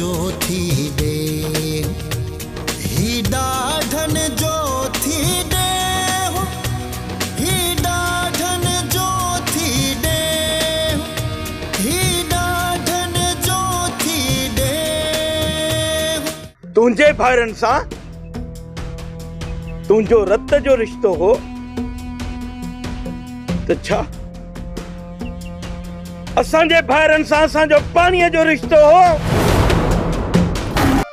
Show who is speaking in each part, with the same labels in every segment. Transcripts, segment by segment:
Speaker 1: जो थी दे ही ॾाढन जो थी दे ही ॾाढन जो थी दे ही ॾाढन जो थी दे
Speaker 2: तुंहिंजे भाइरनि सां तुंहिंजो रत जो रिश्तो हो त छा असांजे भाइरनि सां असांजो पाणीअ जो रिश्तो हो?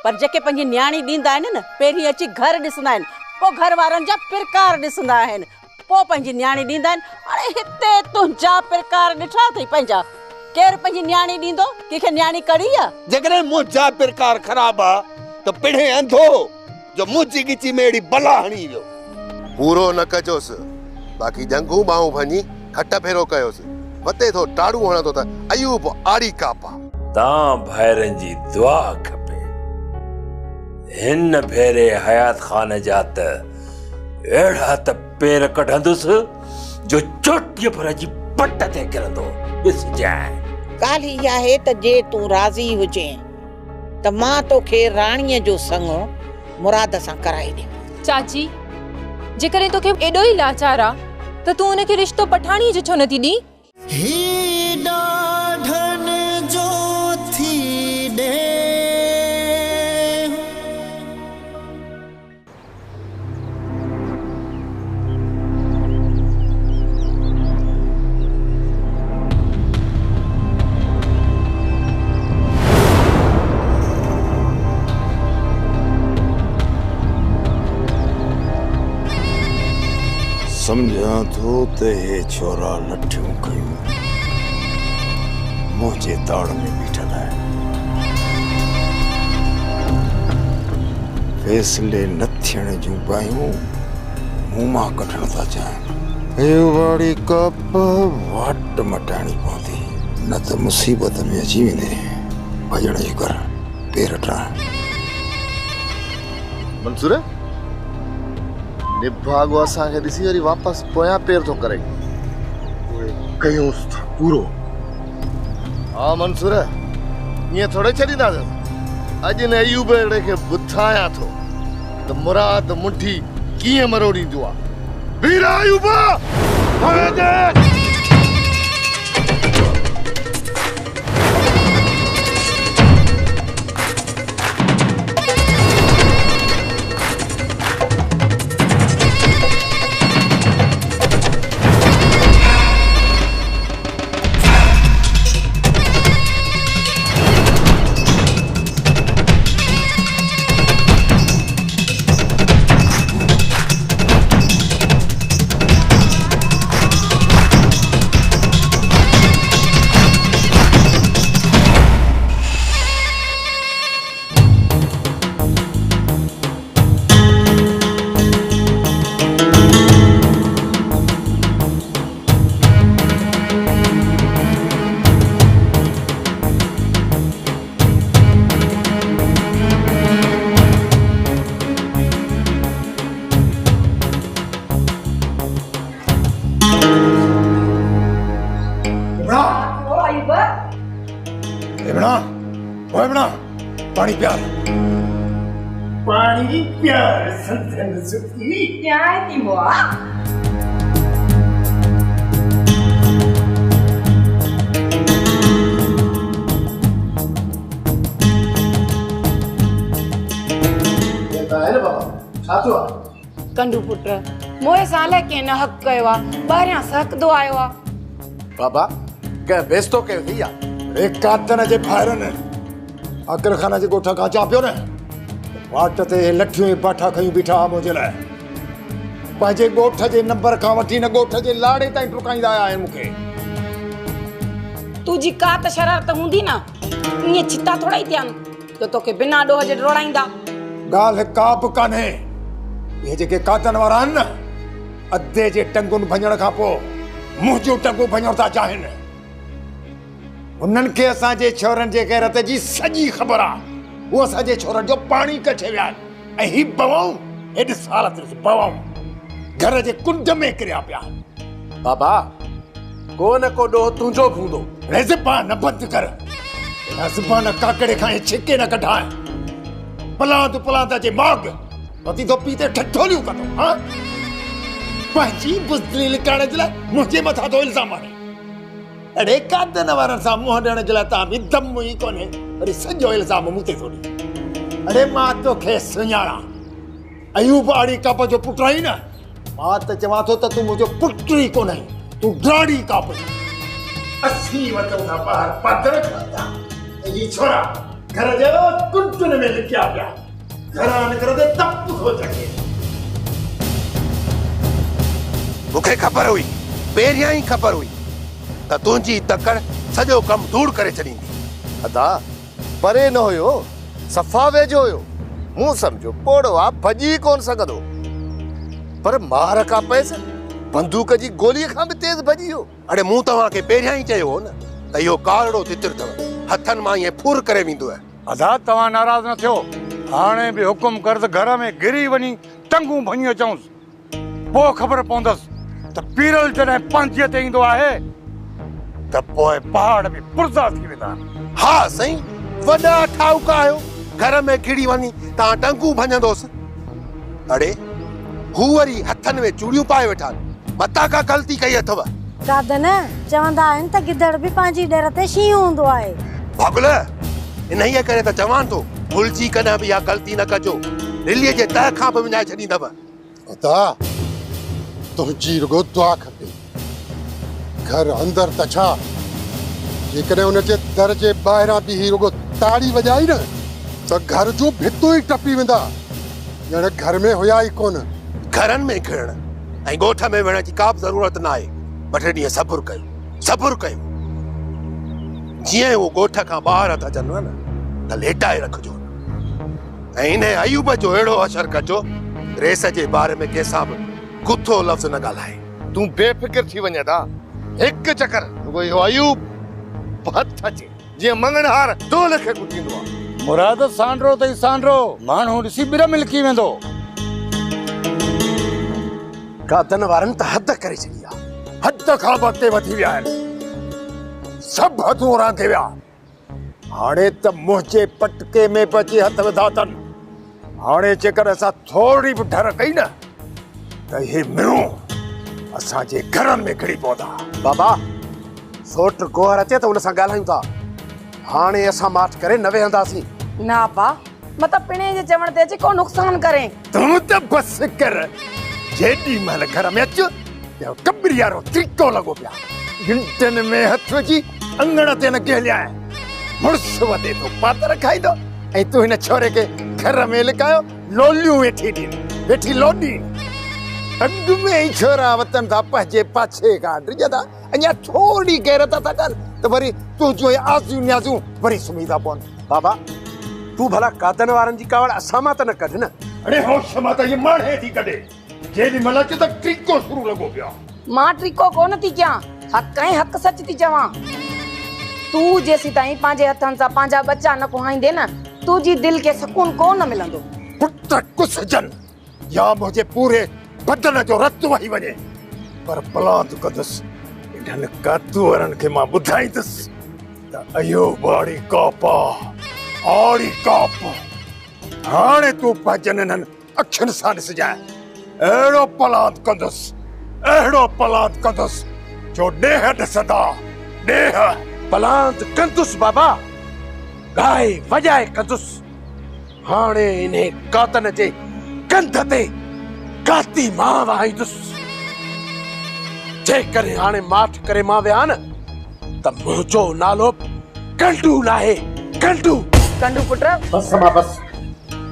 Speaker 3: पर जेके पंहिंजी न्याणी ॾींदा आहिनि न पहिरीं अची घर ॾिसंदा आहिनि पोइ घर वारनि जा प्रकार ॾिसंदा आहिनि पोइ पंहिंजी न्याणी ॾींदा आहिनि। हाणे हिते तुंहिंजा प्रकार ॾिठा अथई पंहिंजा केरु पंहिंजी न्याणी ॾींदो कंहिंखे न्याणी कड़ी आहे?
Speaker 4: जेकॾहिं मुंहिंजा प्रकार ख़राब आहे त पिणे अंधो जो मुंहिंजी गिची में अहिड़ी बला हणी वियो।
Speaker 5: पूरो न कजोसि बाक़ी जंगू बाहूं भञी खट फेरो कयोसि वते थो टाड़ू हणो त अयूब आड़ी कापा।
Speaker 6: तां भाइरनि जी दुआ खपे। हिन भेरे हयात खान जा त अहिड़ा त पेर कढंदुसि जो चोटीअ भर जी पट ते किरंदो। ॾिसजांइ
Speaker 7: ॻाल्हि इहा आहे त जे तूं राज़ी हुजे त मां तोखे राणीअ जो संग मुराद सां कराए ॾियां।
Speaker 8: चाची जेकॾहिं तोखे एॾो ई लाचार आहे त तूं उनखे रिश्तो पठाणीअ जो छो नथी ॾी?
Speaker 1: ही ॾाढन जो थी दे
Speaker 9: समझा तो ते हे छोरा लठियूं कयूं मुझे ताड़ में बीठल है। फैसले न थियण जूं बायूं मुंह मां कढण था चाहिनि। हे वाड़ी कप वाट मटाइणी पवंदी न त मुसीबत में अची वेंदे। भॼण जी कर पेर टाण।
Speaker 5: मंसूर निभागो असांखे ॾिसी वरी वापसि पोयां पेर थो करे कयूंसि था पूरो। हा मंसूर ईअं थोरे छॾींदासीं। अॼु न अयूब अहिड़े खे ॿुधायां थो त मुराद मुठी कीअं मरोड़ींदो आहे। वीरा अयूबा पानी प्यार
Speaker 2: पानी प्यार संतन सुखी
Speaker 3: क्या है ती बुआ?
Speaker 8: कंडू पुट मोए साल के न हक कयो आ ॿाहिरियां सकदो आयो आ।
Speaker 9: बाबा के बेस्तो के दिया एक कातन जे भाइरनि अकर खाना जे गोठा का चा पियो न वाट ते लठियूं पाठा खयूं बीठा मुंहिंजे लाइ। पंहिंजे गोठ जे नंबर खां वठी न गोठ जे लाड़े ताईं टुकाईंदा आया आहिनि मूंखे।
Speaker 8: तुझी का त शरारत हूंदी न ईअं छिता थोड़ा ई थियनि जो तोखे बिना ॾोह जे रोड़ाईंदा।
Speaker 9: ॻाल्हि का बि कान्हे। इहे जेके कातन वारा आहिनि न अधे जे टंगुनि भञण खां पोइ मुंहिंजूं टंगूं भञण था चाहिनि। उन्हनि खे असांजे छोरनि जे गैरत जी सॼी ख़बर आहे। उहो असांजे छोरनि जो पाणी कढे विया आहिनि ऐं ही बवाऊं हेॾे सालत बवाऊं घर जे कुंड में किरिया पिया।
Speaker 4: बाबा को न को ॾोह तुंहिंजो बि हूंदो।
Speaker 9: रेज़िपा न बंदि कर। ज़ुबान काकड़े खाए छिके न कढाए पलांत जे माग अती तो पीते ठठोलियूं कंदो हां पंहिंजी बुज़दिली लिकाइण जे लाइ मुंहिंजे मथां तो इल्ज़ाम आणे अड़े कादन वारनि सां मुंहुं ॾियण जे लाइ तव्हां में दम ई कोन्हे वरी सॼो इल्ज़ाम मूं ते थो ॾे अड़े मां तोखे सुञाणा अयूब आड़ी काप जो पुटु आहीं न मां त चवां थो त तूं मुंहिंजो पुटु ई कोन आहीं तूं ड्राड़ी काप असीं वठूं था ॿाहिरि पादर खाता ई छोरा घर जे कुंटुन में लिखिया पिया घरां निकिरंदे तप थो चढ़े
Speaker 4: मूंखे ख़बर हुई पहिरियां ई ख़बर हुई त तुंहिंजी तकड़ सॼो कमु धूड़ करे छॾींदी
Speaker 5: अदा परे न हुयो सफ़ा वेझो हुयो मूं सम्झो पोड़ो आ भॼी कोन सघंदो पर मार का पैस बंदूक जी गोलीअ खां बि तेज़ भॼी वियो
Speaker 4: अड़े मूं तव्हांखे पहिरियां ई चयो हो न त इहो कालड़ो तितिर अथव हथनि मां ईअं फुर करे वेंदो आहे
Speaker 10: अदा तव्हां नाराज़ न थियो हाणे बि हुकुम कर त घर में गिरी वञी टंगू भञी अचऊंसि पोइ ख़बर पवंदसि त पीरल जॾहिं पंहिंजीअ ते ईंदो आहे त पोइ पहाड़ बि पुरज़ा थी वेंदा
Speaker 4: हा साईं वॾा ठाउका आहियो घर में घिड़ी वञी तव्हां टंगू भञंदोसि अड़े हू वरी हथनि में चूड़ियूं पाए वेठा मता का ग़लती कई अथव
Speaker 11: कादन चवंदा आहिनि त गिदड़ बि पंहिंजी ॾर ते शींहुं हूंदो आहे
Speaker 4: भगुल इन्हीअ करे त चवां थो भुलिजी कॾहिं बि इहा ग़लती न कजो दिल्लीअ जे तह खां बि विञाए छॾींदव
Speaker 9: अदा तुंहिंजी रुगो दुआ खपे घर अंदरि त छा जेकॾहिं उन जे दर जे ॿाहिरां बि ही रुगो ताड़ी वॼाई न त घर जो भितूं ई टपी वेंदा ॼण घर में हुया ई कोन
Speaker 4: घरनि में खिड़ण ऐं ॻोठ में वेहण जी का बि ज़रूरत न आहे ॿ टे ॾींहं सब्र कयो जीअं उहो ॻोठ खां ॿाहिरि था अचनि न त लेटाए रखिजो ऐं इन अयूब जो अहिड़ो असर कजो रेस जे बारे में कंहिंसां बि कुथो लफ़्ज़ न ॻाल्हाए
Speaker 5: तूं बेफ़िक्र थी वञे ता हिकु चकर रुगो इहो अयूब हथ अचे जीअं मंगणहार दोल खे कुटींदो आहे
Speaker 10: मुराद सांड्रो अथई सांड्रो माण्हू ॾिसी ॿिर मिलकी वेंदो
Speaker 4: कादन वारनि त हद करे छॾी आहे
Speaker 9: हद खां बि अॻिते वधी विया आहिनि सभु हथूं रांधे विया हाणे त मुंहिंजे पटके में बि अची हथ विधा अथनि हाणे जेकर असां थोरी बि डर कई न त इहे मिणूं असांजे घरनि में खड़ी पवंदा
Speaker 4: बाबा सोट गोहर अचे त हुन सां ॻाल्हायूं था हाणे असां माठ करे न वेहंदासीं
Speaker 12: ना पा मतलब पिणे जे चवण ते अची को नुक़सान करे
Speaker 9: तूं त बस कर जेॾी महिल घर में अच कबरी वारो त्रिको लॻो पिया घंटनि में हथ विझी अंगण ते न कहलिया मुड़ुस वधे थो पातर खाईंदो ऐं तूं हिन छोरे खे घर में लिकायो लोलियूं वेठी ॾींदी वेठी लोॾी अॻु में ई छोरा वतन था पंहिंजे पाछे खां डिॼंदा अञा थोरी गैरत था कनि त वरी तुंहिंजूं आसियूं न्याज़ूं वरी सुम्ही था पवनि
Speaker 4: बाबा तूं भला कादन वारनि जी कावड़ असां मां त न कढ न
Speaker 9: अड़े होश मां त इहे माणे थी कढे जेॾी महिल अचे त ट्रिको शुरू लॻो पिया
Speaker 12: मां ट्रिको कोन थी कयां हक़ ऐं हक़ सच थी चवां तूं जेसी ताईं पंहिंजे हथनि सां पंहिंजा बच्चा न कुहाईंदे न तुंहिंजी दिलि खे सुकून कोन मिलंदो
Speaker 9: पुट कुसजन या मुंहिंजे पूरे बदन जो रत वही वञे पर बलात कंदुसि इन्हनि कातू वारनि खे मां ॿुधाईंदुसि त अयूब आड़ी काप आड़ी काप हाणे तूं पंहिंजनि इन्हनि अखियुनि सां ॾिसजांइ अहिड़ो पलांत कंदुसि जो ॾेह ॾिसंदा ॾेह
Speaker 4: पलांत कंदुसि बाबा गाए वॼाए कंदुसि हाणे इन्हे कातन जे कंध ते काती मां वाहींदुसि जेकॾहिं हाणे माठ करे मां विया न त मुंहिंजो नालो कंडू नाहे कंडू
Speaker 12: पुट
Speaker 4: बस मां बस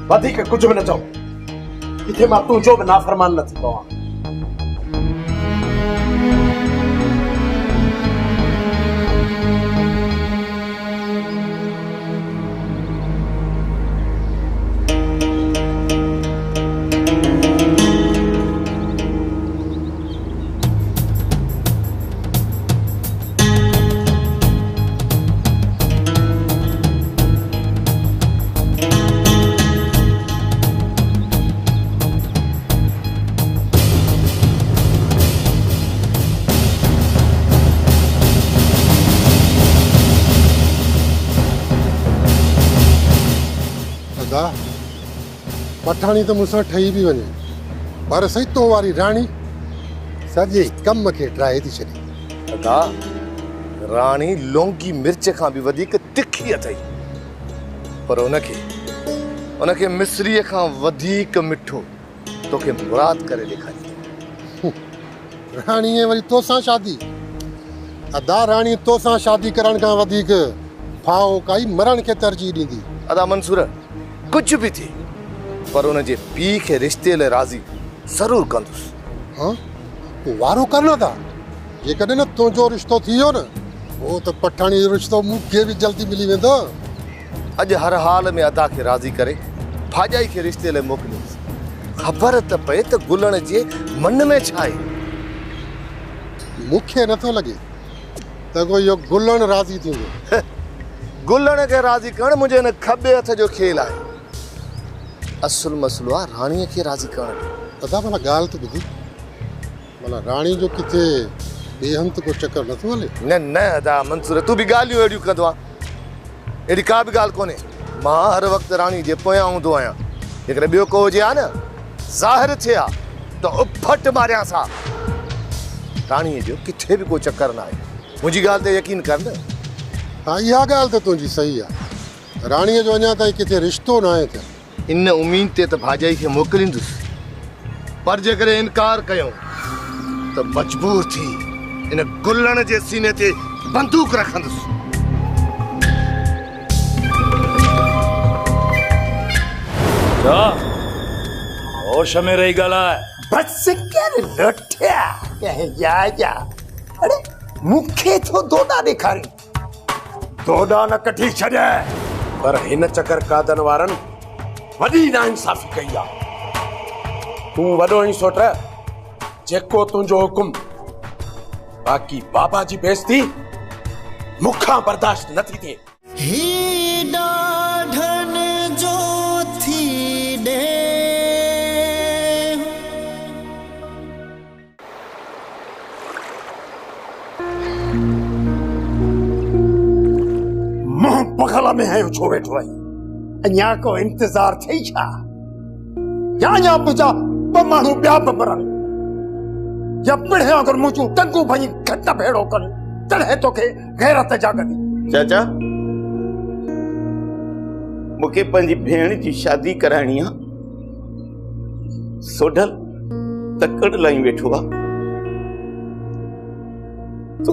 Speaker 4: वधीक कुझु बि न चओ किथे मां तुंहिंजो बि नाफ़रमान न थी पवां
Speaker 13: अदा पठाणी तो मुसा ठही भी वने पर सही तो वारी रानी सजे कम के ट्राए थी छड़ी
Speaker 5: अदा रानी लौंगी मिर्च खां भी वधीक तिखी अथई पर उनके मिस्रीअ खां वधीक मिठो तोखे मुराद करे ॾेखारी।
Speaker 13: रानी वरी तोसां शादी अदा रानी तोसां शादी करण खां वधीक फाओ काई मरण के तरजीह दींदी।
Speaker 5: अदा मंसूर कुछ भी थी पर उन जे पी के रिश्ते ले राजी जरूर कंदुस।
Speaker 13: हां वारो करना था ये कदे न तुझो रिश्तो थियो न वो तो पठाणी जो रिश्तो मुखे भी जल्दी मिली वेंदो।
Speaker 5: अज हर हाल में अदा के राजी करे भाजाई के रिश्ते ले मोकलिस। खबर त पे त गुलण जे मन में छाए
Speaker 13: मुखे न तो लगे त को यो गुलण राजी थींदो।
Speaker 5: गुलण के राजी करण मुझे न खबे हथ जो खेल है। असल मसलो आ रानी के राजी करण।
Speaker 13: अदा मला गाल तो बुधी मला रानी जो किथे बेहंत को चक्कर न तो हले।
Speaker 5: न न अदा मंसूर तू भी गालियो एडियो कंदो एडी का भी गाल कोने। मां हर वक्त रानी जे पोया हुंदो आया जेकर बियो को जे आ न जाहिर थिया तो उफट मारिया सा रानी जो किथे भी को चक्कर ना है। मुझी गाल ते यकीन कर न।
Speaker 13: हां या गाल तो तुजी सही है रानी जो अञा ताई किथे रिश्तो ना है।
Speaker 5: इन उम्मीद ते त भाजाई के मोकलिंदुस पर जेकर इनकार कयो तो मजबूर थी इन गुलण जे सीने ते बंदूक रखंदुस।
Speaker 6: जा होश में रही गला है
Speaker 9: बस कर लठिया कहे जा अरे मुखे तो दोदा दिखारी दोदा न कठी छड़े
Speaker 4: पर हिन चक्कर कादन वारन वडी ना इंसाफी कई आ। तू वडो ही सोट जेको तुझो हुकुम बाकी बाबा जी बेइज्जती मुखा बर्दाश्त न थी थे।
Speaker 1: ही डाढन जो थी दे
Speaker 9: मुंह पखला में है छो बैठो आई अञा को इंतजार थई छा या पुजा पमाणू ब्या बमरन या पिढ़े अगर मुझू टंगू भई घट भेड़ो कन तड़े तो के गैरत जागदी।
Speaker 14: चाचा मुके पंजी भेण जी शादी कराणी आ सोडल तकड़ लाई बैठो आ तू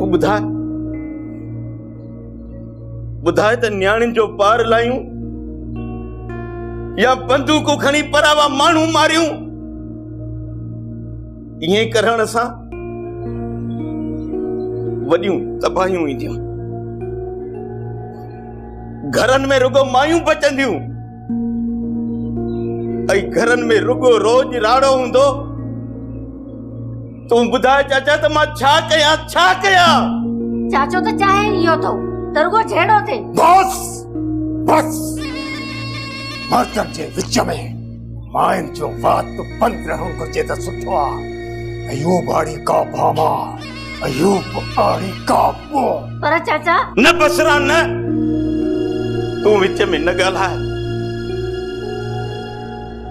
Speaker 14: बुधाए त न्याणी जो पार लायूं या बंदूक खणी परावा मानू मारियूं। ये करण सा वडियूं तबाहियूं ईंदियूं घरन में रुगो मायूं बचंदियूं ऐं घरन में रुगो रोज राड़ो हुंदो। तू बुधाए चाचा त मां छा कया
Speaker 11: चाचो तो चाहे इयो तो रुगो झेड़ो थे।
Speaker 9: बस मर्दन जे विच में माइन जो बात तो बंद रहूं घुर्जे त सुठो आ। अयूब आड़ी का भामा अयूब आड़ी का पो
Speaker 11: पर चाचा
Speaker 14: न बसरा न तू विच में न ॻाल्हाए।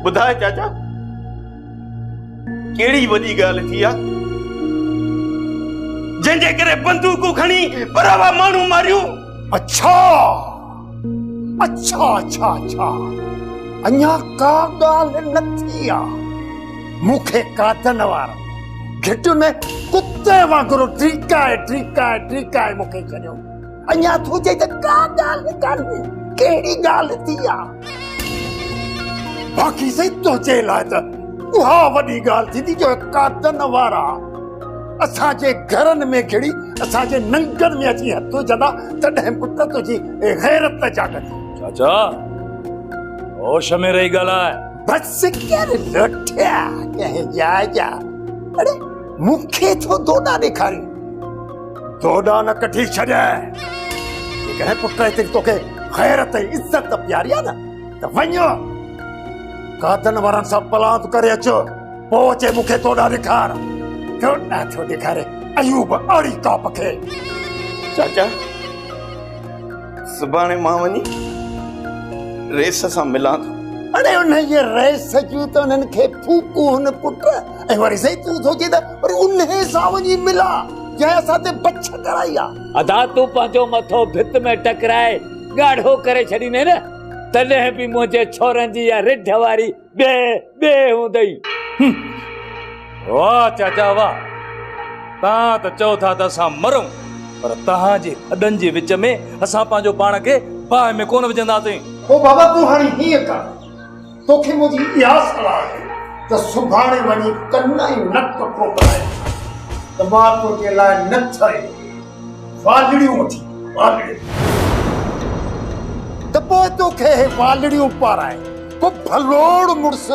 Speaker 14: बुधाए चाचा केड़ी वडी गाल थी आ जंजे करे बंदूक खणी परावा मानू मारियो।
Speaker 9: अच्छा अञा का गाल न थी आ मुखे कातन वारा घिट में कुत्ते वांगुरु ट्रीकाए मुखे छॾियो। अञा तू चई त का गाल कान्हे केड़ी गाल थी आ बाक़ी सही तो चे लाए त उहा वडी गाल थी जो कातन वारा असांजे घरन में घिड़ी असांजे नंगन में अची हथो जदा तॾहिं पुट तुझी गैरत जागती।
Speaker 6: चाचा होश में रही गला है
Speaker 9: बस कर लठिया कहे जा अरे मुखे तो दोदा दिखारी दोदा न कठी छड़े कहे पुट तेरी तोखे गैरत इज्जत प्यारी आ न त वञो कातन वारन सा पलांत करे अचो पोचे मुखे दोदा दिखार दोदा तो दिखारे अयूब आड़ी का पखे।
Speaker 14: चाचा सुभाणे मां वनी रेस सां मिलां थो।
Speaker 9: अरे उन ये रेस सजू तो उन्हनि खे फूकू हुन पुट ऐं वरी सही तूं सोचे त वरी उन सां वञी मिला जंहिं असां ते बछ कराई आहे।
Speaker 6: अदा तूं पंहिंजो मथो भित में टकराए ॻाढ़ो करे छॾींदे न, तॾहिं बि मुंहिंजे छोरनि जी इहा रिढ वारी ॿे हूंदई।
Speaker 15: वाह चाचा वाह, तव्हां त चओ था त असां मरूं, पर तव्हांजे खॾनि जे विच में असां पंहिंजो पाण खे बाहि में कोन विझंदासीं।
Speaker 9: ओ बाबा तूं हाणे हीअं कर, तोखे मुंहिंजी इहा सलाह आहे त सुभाणे वञी कन्ना ई नक टोकराए त मां तुंहिंजे लाइ न ठाहे वालड़ियूं वठी त पोइ तोखे वालड़ियूं पाराए को भलोड़ मुड़स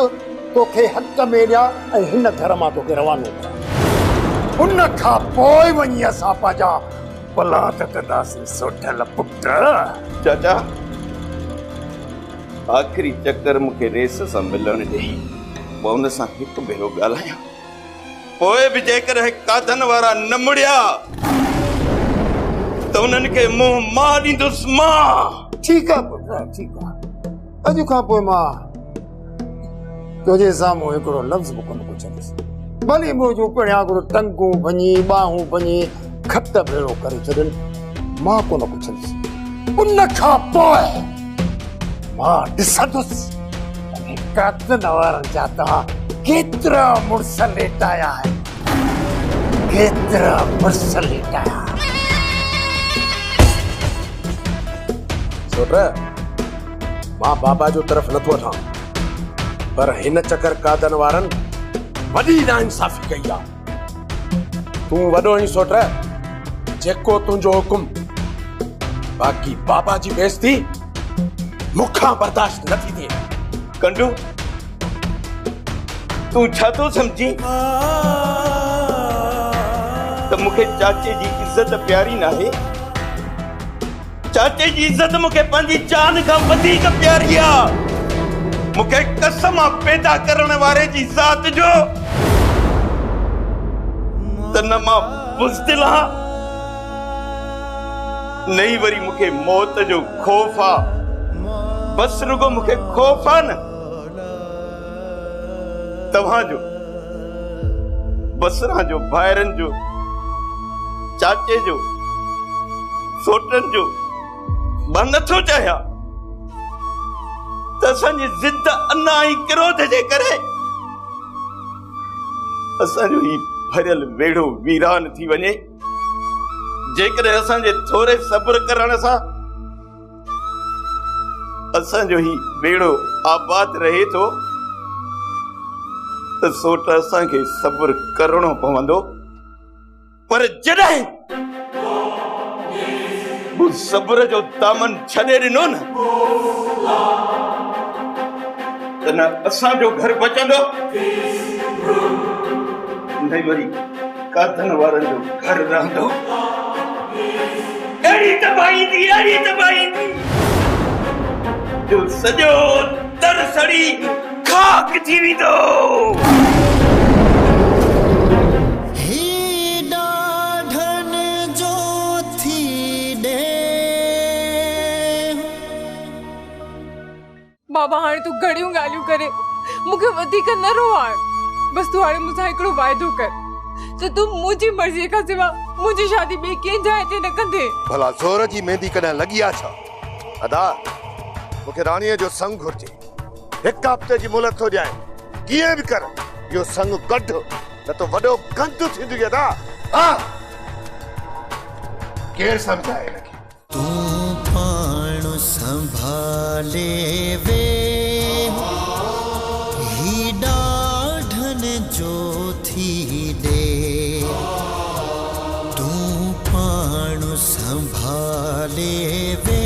Speaker 9: तोखे हक़ में ॾिया ऐं हिन घर मां तोखे रवानो कयां। उन खां पोइ वञी असां पंहिंजा पलाट कंदासीं सोढल पुट।
Speaker 14: चाचा आखिरी चक्कर मूंखे रेस सां मिलण ॾेई, पोइ उन सां हिकु भेरो ॻाल्हायां, पोइ बि जेकर कादन वारा न मुड़िया त उन्हनि खे मुंहुं मां ॾींदुसि मां।
Speaker 9: ठीकु आहे पुट ठीकु आहे, अॼु खां पोइ मां तुंहिंजे साम्हूं हिकिड़ो लफ़्ज़ बि कोन पुछंदुसि, भली मुंहिंजूं पिणियां गुरु टंगूं भञी बाहूं भञी खत भेड़ो करे छॾनि, मां कोन पुछंदुसि। उन खां पोइ मां ॾिसंदुसि कातन वारनि जा तव्हां केतिरा मुड़स लेटाया आहिनि, केतिरा मुड़स लेटाया।
Speaker 4: मां बाबा जो तरफ़ नथो वठां, पर हिन चकर कादन वारनि वॾी नाइंसाफ़ी कई आहे। तूं वॾो ई सोट, जेको तुंहिंजो हुकुम, बाक़ी बाबा जी बेइज्जती मुखां बर्दाश्त न थी थिए।
Speaker 14: कंडू तूं छा थो समझी त मूंखे चाचे जी इज्जत प्यारी न आहे? चाचे जी इज्जत मूंखे पंहिंजी जान खां वधीक प्यारी आहे। मूंखे कसम आहे पैदा करण वारे जी ज़ात जो त न मां बुज़दिल आहियां, न ई वरी मूंखे मौत जो ख़ौफ़ आहे। बस रुगो मूंखे ख़ौफ़ आहे न तव्हांजो, बसरा जो, भाइरनि जो, चाचे जो, सोटनि जो। मां नथो चाहियां त असांजी ज़िद अना ऐं क्रोध जे करे असांजो ही भरियल वेड़ो वीरान थी वञे। जेकॾहिं असांजे थोरे सब्र करण सां असांजो ही बेड़ो आबाद रहे थो त सोट असांखे सब्र करणो पवंदो, पर जॾहिं सब्र जो दामन छॾे ॾिनो न त न असांजो घर बचंदो न वरी कादन वारनि जो घर रहंदो। अहिड़ी तबाही थी जो सॼो दर सड़ी खाक थी वेंदो।
Speaker 8: बाबा हाणे तू घणियूं ॻाल्हियूं करे मूंखे वधीक न रोवाड़, बस तू हाणे मूंसां हिकिड़ो वाइदो कर त तू मुंहिंजी मर्ज़ी खां सिवा मुंहिंजी शादी ॿिए कंहिं जाइ ते न कंदे।
Speaker 5: भला ज़ोर जी मेहंदी कॾहिं लॻी आहे छा? अदा मूंखे राणीअ जो संग घुरिजे, हिकु हफ़्ते जी मोहलत थो ॾियां, कीअं बि कर इहो संग कढ, न त वॾो गंद थींदी अदा। हा केरु सम्झाए हिनखे?
Speaker 1: तूं पाण संभाले वे ही ॾाढन जो थी ॾे, तूं पाण संभाले वे